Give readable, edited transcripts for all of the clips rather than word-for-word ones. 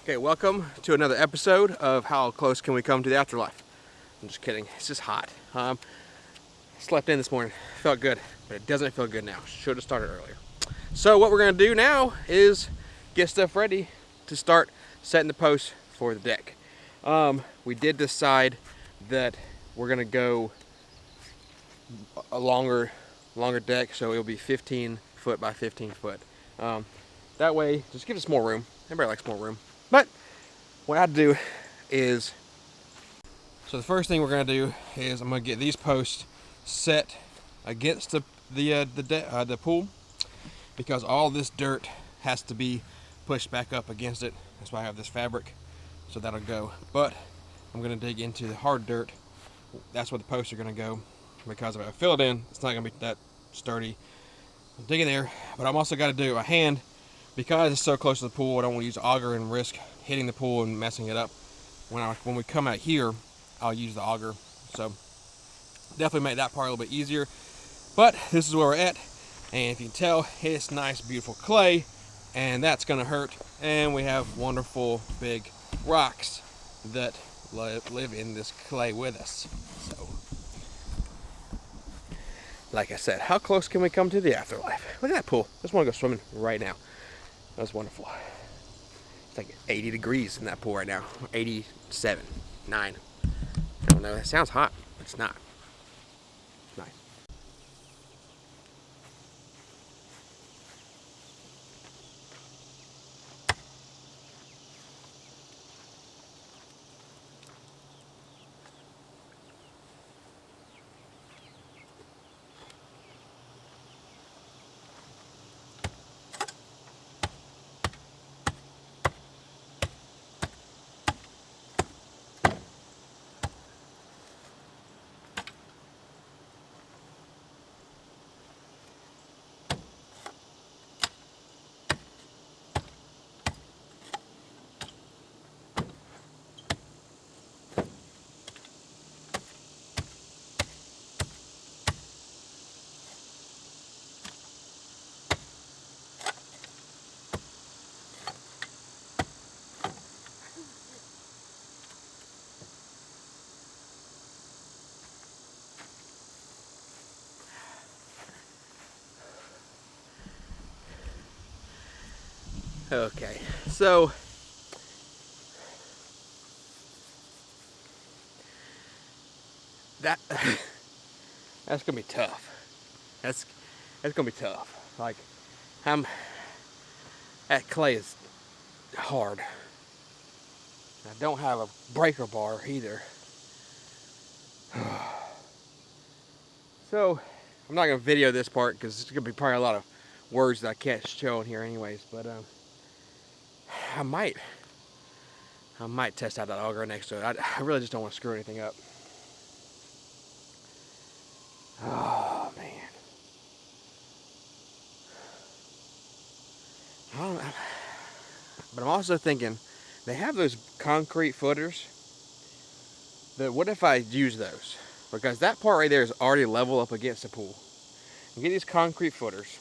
Okay, welcome to another episode of How Close Can We Come to the Afterlife? I'm just kidding, it's just hot. Slept in this morning, felt good, but it doesn't feel good now. Should have started earlier. So what we're gonna do now is get stuff ready to start setting the posts for the deck. We did decide that we're gonna go a longer deck, so it'll be 15 foot by 15 foot. That way, just gives us more room. Everybody likes more room. But what I have to do is, so the first thing we're going to do is I'm going to get these posts set against the pool, because all this dirt has to be pushed back up against it. That's why I have this fabric, so that'll go. But I'm going to dig into the hard dirt. That's where the posts are going to go, because if I fill it in, it's not going to be that sturdy. I'm digging there, but I'm also got to do it by hand. Because it's so close to the pool, I don't want to use auger and risk hitting the pool and messing it up. When we come out here, I'll use the auger. So definitely make that part a little bit easier. But this is where we're at. And if you can tell, it's nice, beautiful clay. And that's going to hurt. And we have wonderful big rocks that live in this clay with us. So, like I said, how close can we come to the afterlife? Look at that pool. I just want to go swimming right now. That's wonderful. It's like 80 degrees in that pool right now. 87, 9. I don't know. That sounds hot, but it's not. Nice. Okay, so that's gonna be tough. That's gonna be tough. Like, that clay is hard. I don't have a breaker bar either. So I'm not gonna video this part because it's gonna be probably a lot of words that I can't show in here anyways. But I might test out that auger next to it. I really just don't want to screw anything up. Oh man. I don't know. But I'm also thinking, they have those concrete footers. What if I use those? Because that part right there is already level up against the pool. And get these concrete footers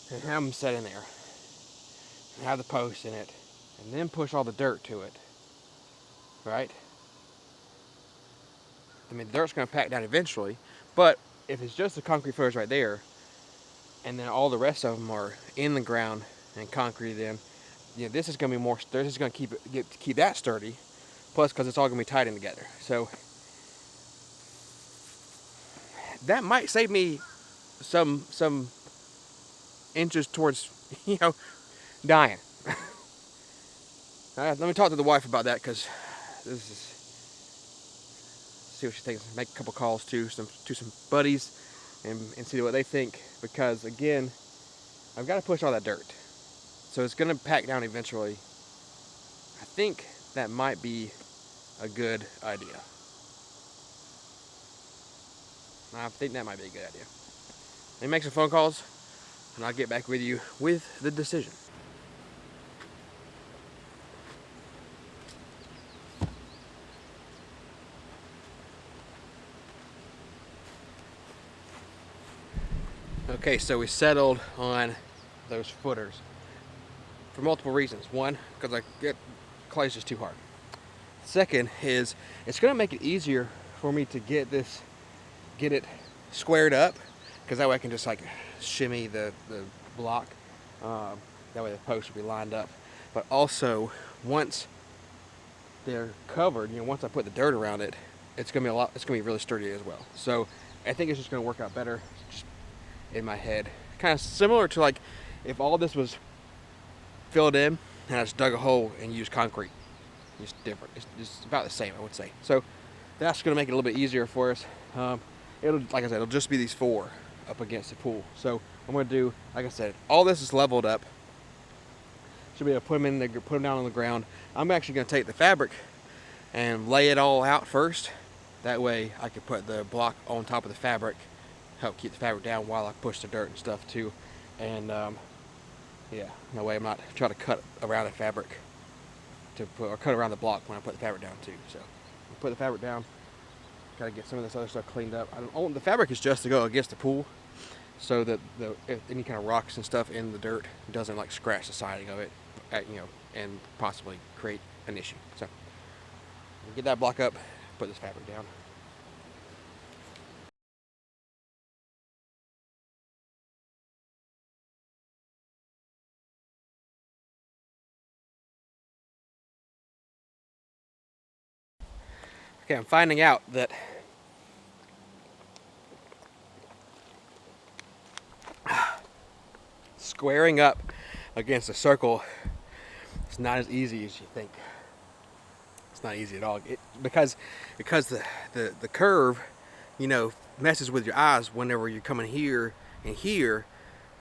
and have them set in there. And have the post in it. And then push all the dirt to it. Right? I mean, the dirt's going to pack down eventually. But if it's just the concrete footers right there, and then all the rest of them are in the ground and concreted in, you know, this is going to be more. This is going to keep that sturdy. Plus, because it's all going to be tied in together. So that might save me some inches towards, dying. Let me talk to the wife about that, because this is, see what she thinks. Make a couple calls to some buddies and see what they think, because again, I've got to push all that dirt, so it's going to pack down eventually. I think that might be a good idea. I think that might be a good idea. Let me make some phone calls, and I'll get back with you with the decision. Okay, so we settled on those footers for multiple reasons. One, because clay's just too hard. Second is it's going to make it easier for me to get it squared up, because that way I can just like shimmy the block. That way the posts will be lined up. But also, once they're covered, once I put the dirt around it, it's gonna be really sturdy as well. So I think it's just gonna work out better just in my head. Kind of similar to like if all this was filled in and I just dug a hole and used concrete. It's different. It's about the same, I would say. So that's gonna make it a little bit easier for us. Like I said, it'll just be these 4 up against the pool. So I'm gonna do, like I said, all this is leveled up. Should be able to put them down on the ground. I'm actually gonna take the fabric and lay it all out first. That way I can put the block on top of the fabric, help keep the fabric down while I push the dirt and stuff too. And yeah, that way I'm not trying to cut around the fabric or cut around the block when I put the fabric down too. So I'll put the fabric down, gotta get some of this other stuff cleaned up. The fabric is just to go against the pool, so that if any kind of rocks and stuff in the dirt doesn't like scratch the siding of it, and possibly create an issue. So get that block up, put this fabric down. Okay, I'm finding out that squaring up against a circle is not as easy as you think. It's not easy at all. Because the curve, messes with your eyes whenever you're coming here and here.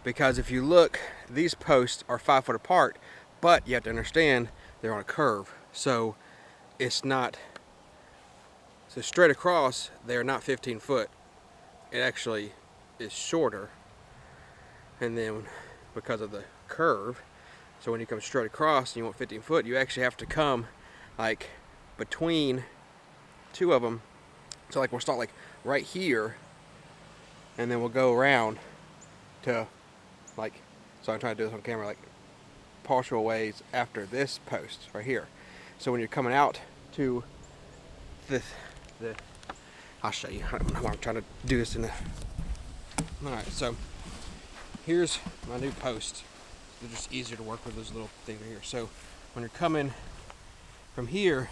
Because if you look, these posts are 5 foot apart, but you have to understand they're on a curve. So it's not, so straight across, they're not 15 foot. It actually is shorter. And then because of the curve, so when you come straight across and you want 15 foot, you actually have to come like between 2 of them. So like we'll start like right here, and then we'll go around to like, so I'm trying to do this on camera, like partial ways after this post right here. So when you're coming out to I'll show you how I'm trying to do this in the, alright, so here's my new post. They're just easier to work with, those little things right here. So when you're coming from here,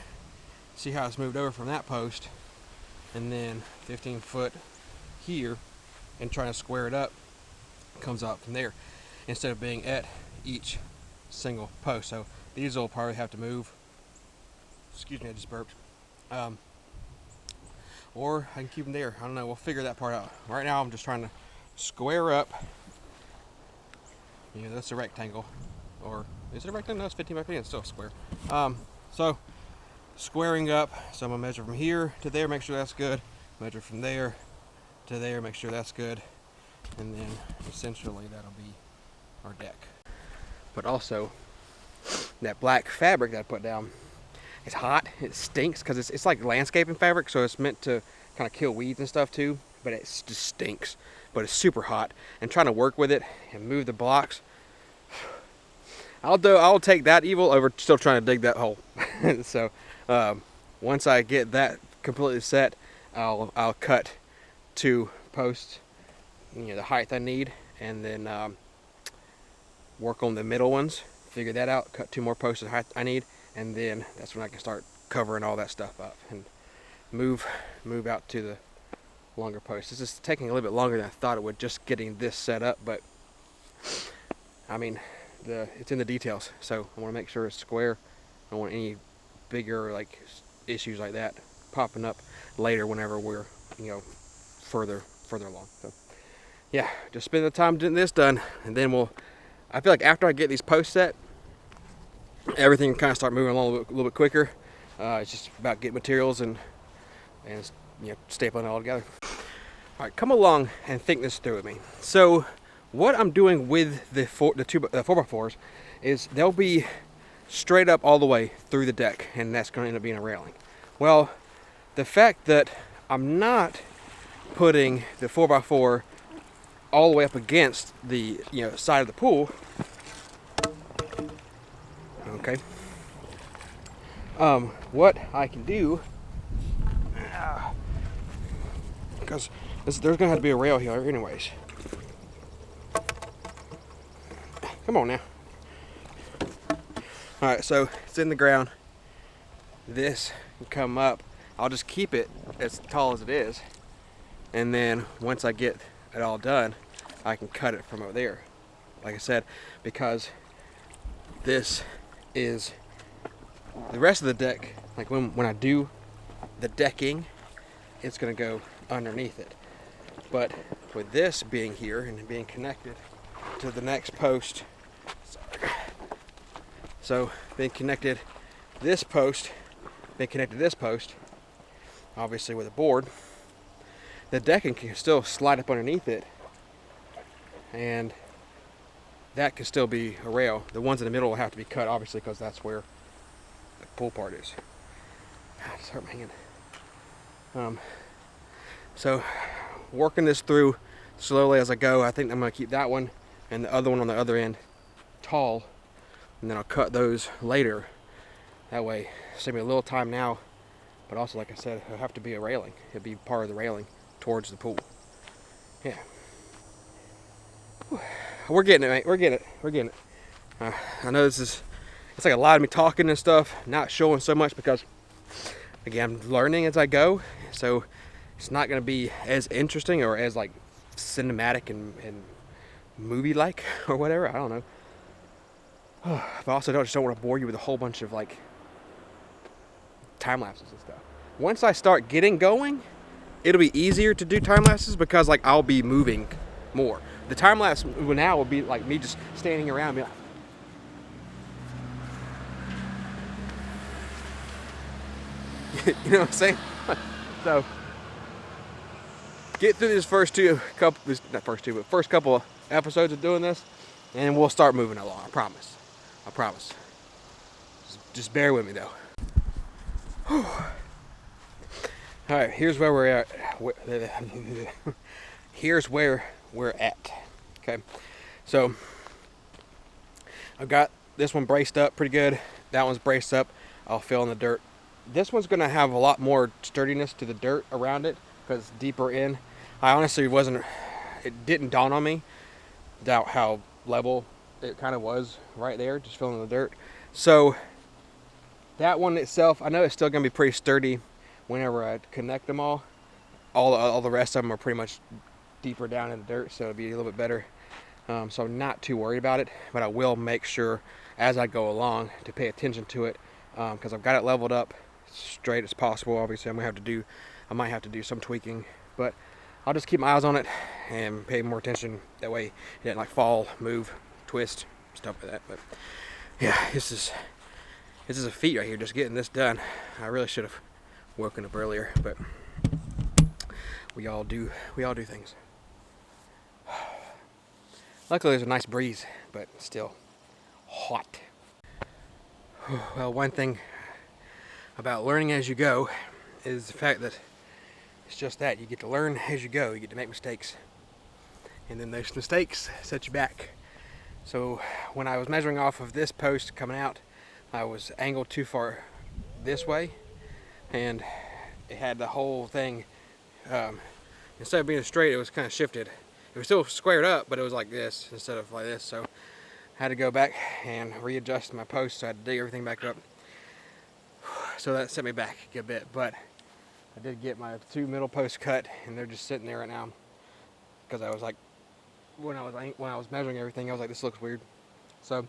see how it's moved over from that post, and then 15 foot here, and trying to square it up, comes out from there instead of being at each single post. So these will probably have to move. Excuse me, I just burped. Or I can keep them there. I don't know. We'll figure that part out. Right now, I'm just trying to square up. That's a rectangle, or is it a rectangle? No, it's 15 by 15. It's still a square. So squaring up. So I'm gonna measure from here to there, make sure that's good. Measure from there to there, make sure that's good, and then essentially that'll be our deck. But also, that black fabric that I put down, it's hot. It stinks because it's like landscaping fabric, so it's meant to kind of kill weeds and stuff too. But it just stinks. But it's super hot, and trying to work with it and move the blocks, I'll take that evil over still trying to dig that hole. So once I get that completely set, I'll cut 2 posts, the height I need, and then work on the middle ones, figure that out, cut 2 more posts the height I need, and then that's when I can start covering all that stuff up and move out to the longer posts. This is taking a little bit longer than I thought it would, just getting this set up, but I mean, it's in the details. So I want to make sure it's square. I don't want any bigger like issues like that popping up later whenever we're further along. So yeah, just spend the time getting this done, and then I feel like after I get these posts set, everything can kind of start moving along a little bit quicker. It's just about getting materials and stapling it all together. All right, come along and think this through with me. So what I'm doing with the 4x4s is they'll be straight up all the way through the deck, and that's going to end up being a railing. Well, the fact that I'm not putting the 4x4 all the way up against the side of the pool Okay. What I can do, because there's gonna have to be a rail here anyways. Come on now. All right, so it's in the ground. This can come up. I'll just keep it as tall as it is, and then once I get it all done, I can cut it from over there. Like I said, because this is the rest of the deck. Like when I do the decking, it's gonna go underneath it. But with this being here and being connected to the next post, so being connected this post, obviously with a board, the decking can still slide up underneath it, and that can still be a rail. The ones in the middle will have to be cut, obviously, because that's where the pull part is. I just hurt my hand. So working this through slowly as I go. I think I'm going to keep that one and the other one on the other end tall, and then I'll cut those later. That way, save me a little time now, but also, like I said, it'll have to be a railing. It'll be part of the railing towards the pool. Yeah. We're getting it, mate. We're getting it. I know it's like a lot of me talking and stuff, not showing so much because, again, I'm learning as I go. So it's not going to be as interesting or as like cinematic and movie-like or whatever. I don't know. But also, just don't want to bore you with a whole bunch of like time lapses and stuff. Once I start getting going, it'll be easier to do time lapses because like I'll be moving more. The time lapse now will be like me just standing around. Like, you know what I'm saying? So get through this first couple of episodes of doing this, and we'll start moving along. I promise. Just bear with me though. Whew. All right, here's where we're at. Here's where we're at. Okay, so I've got this one braced up pretty good. That one's braced up. I'll fill in the dirt. This one's gonna have a lot more sturdiness to the dirt around it because it's deeper in. I honestly it didn't dawn on me how level it kind of was right there, just filling in the dirt. So that one itself, I know it's still gonna be pretty sturdy whenever I connect them all. All the rest of them are pretty much deeper down in the dirt, so it'll be a little bit better. So I'm not too worried about it, but I will make sure as I go along to pay attention to it because I've got it leveled up straight as possible. Obviously, I might have to do some tweaking, but I'll just keep my eyes on it and pay more attention. That way, it doesn't like fall, move, twist, stuff like that. But yeah, this is a feat right here, just getting this done. I really should have woken up earlier, but we all do things. Luckily, there's a nice breeze, but still hot. Well, one thing about learning as you go is the fact that it's just that. You get to learn as you go. You get to make mistakes. And then those mistakes set you back. So when I was measuring off of this post coming out, I was angled too far this way. And it had the whole thing, instead of being straight, it was kind of shifted. It was still squared up, but it was like this instead of like this. So I had to go back and readjust my post. So I had to dig everything back up. So that set me back a good bit, but I did get my 2 middle posts cut, and they're just sitting there right now. Because I was like, when I was measuring everything, I was like, this looks weird. So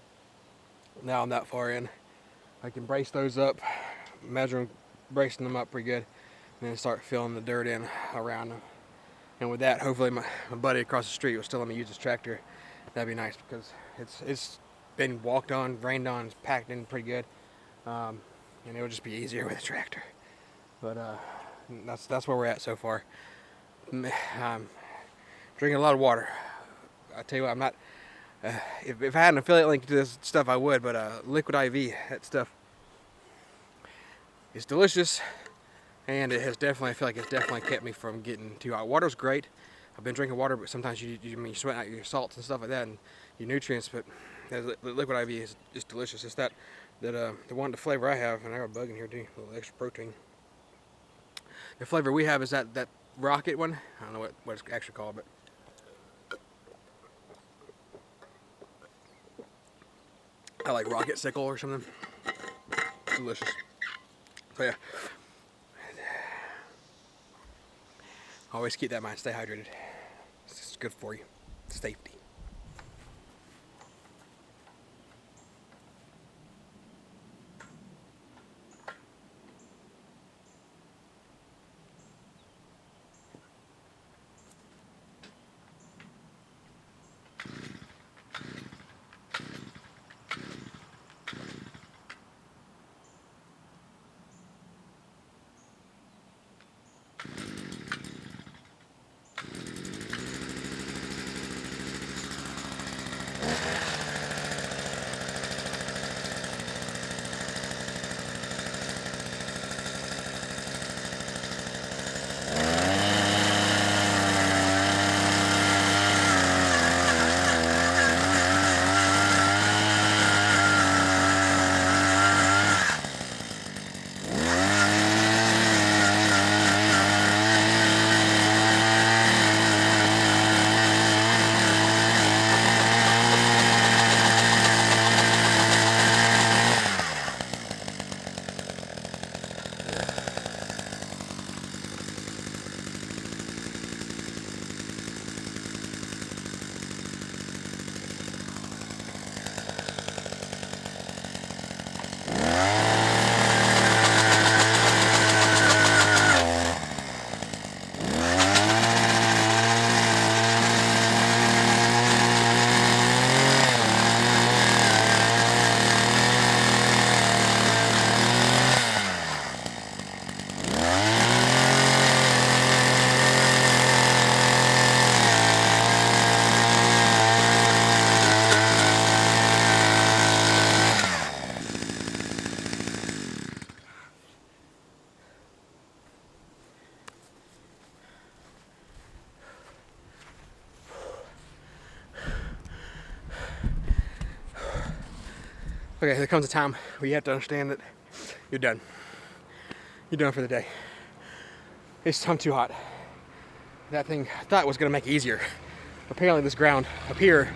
now I'm that far in, I can brace those up, bracing them up pretty good, and then start filling the dirt in around them. And with that, hopefully my buddy across the street will still let me use his tractor. That'd be nice because it's been walked on, rained on, it's packed in pretty good, and it'll just be easier with a tractor. But that's where we're at so far. Drinking a lot of water. I tell you what, I'm not. If I had an affiliate link to this stuff, I would. But Liquid IV, that stuff is delicious, and it has definitely. I feel like it's definitely kept me from getting too hot. Water's great. I've been drinking water, but sometimes you sweat out your salts and stuff like that, and your nutrients. But the Liquid IV is delicious. It's that that the one, the flavor I have, and I got a bug in here too, a little extra protein. The flavor we have is that rocket one. I don't know what it's actually called, but I like rocket sickle or something. Delicious. So yeah, always keep that in mind. Stay hydrated. It's good for you. Safety. Okay, there comes a time where you have to understand that you're done. You're done for the day. I'm too hot. That thing I thought was gonna make it easier. Apparently this ground up here,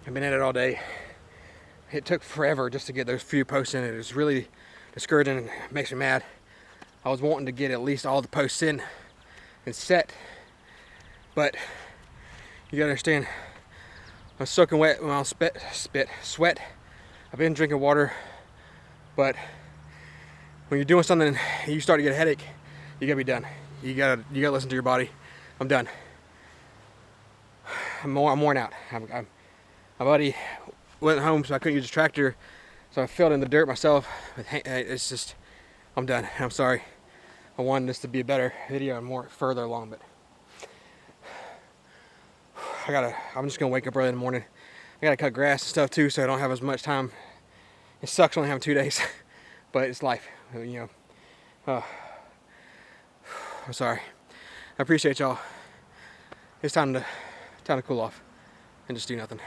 I've been at it all day. It took forever just to get those few posts in. It was really discouraging and makes me mad. I was wanting to get at least all the posts in and set, but you gotta understand, I'm soaking wet when I sweat. I've been drinking water, but when you're doing something and you start to get a headache, you gotta be done. You gotta listen to your body. I'm done. I'm worn out. My buddy went home, so I couldn't use the tractor, so I filled in the dirt myself. It's just, I'm done. I'm sorry. I wanted this to be a better video and more further along, but I'm just gonna wake up early in the morning. I gotta cut grass and stuff too, so I don't have as much time. It sucks only having 2 days, but it's life, you know. I'm sorry. I appreciate y'all. It's time to cool off and just do nothing.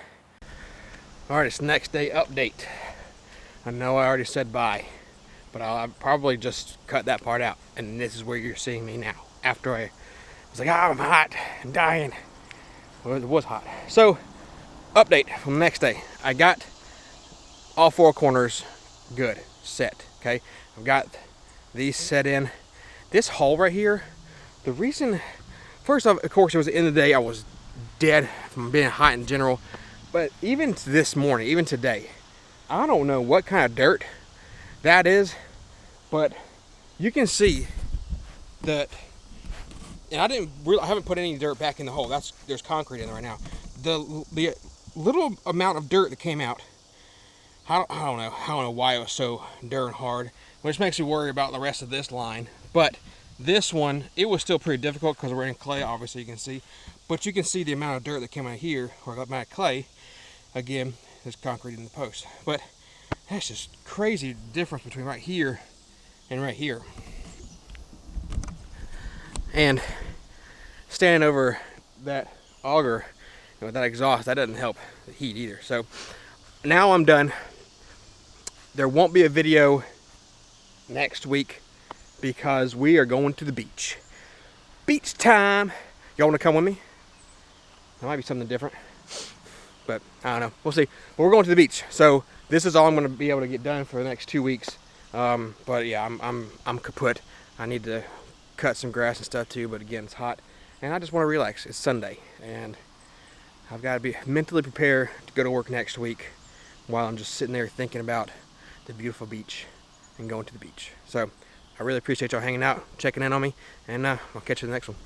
All right, it's next day update. I know I already said bye, but I'll probably just cut that part out, and this is where you're seeing me now. After I was like, I'm hot and dying. Well, it was hot. So, update from the next day. I got all 4 corners good, set, okay? I've got these set in. This hole right here, the reason, first off, of course, it was the end of the day. I was dead from being hot in general. But even this morning, even today, I don't know what kind of dirt that is, but you can see that, and I haven't put any dirt back in the hole. There's concrete in there right now. The little amount of dirt that came out, I don't know why it was so darn hard, which makes me worry about the rest of this line. But this one, it was still pretty difficult because we're in clay, obviously you can see. But you can see the amount of dirt that came out here, or the amount of clay. Again, there's concrete in the post. But that's just crazy difference between right here and right here. And standing over that auger, with that exhaust, that doesn't help the heat either. So now I'm done. There won't be a video next week because we are going to the beach. Beach time. Y'all want to come with me? There might be something different, but I don't know. We'll see. But we're going to the beach, so this is all I'm going to be able to get done for the next 2 weeks. But yeah, I'm kaput. I need to cut some grass and stuff too. But again, it's hot, and I just want to relax. It's Sunday, and I've got to be mentally prepared to go to work next week while I'm just sitting there thinking about the beautiful beach and going to the beach. So I really appreciate y'all hanging out, checking in on me, and I'll catch you in the next one.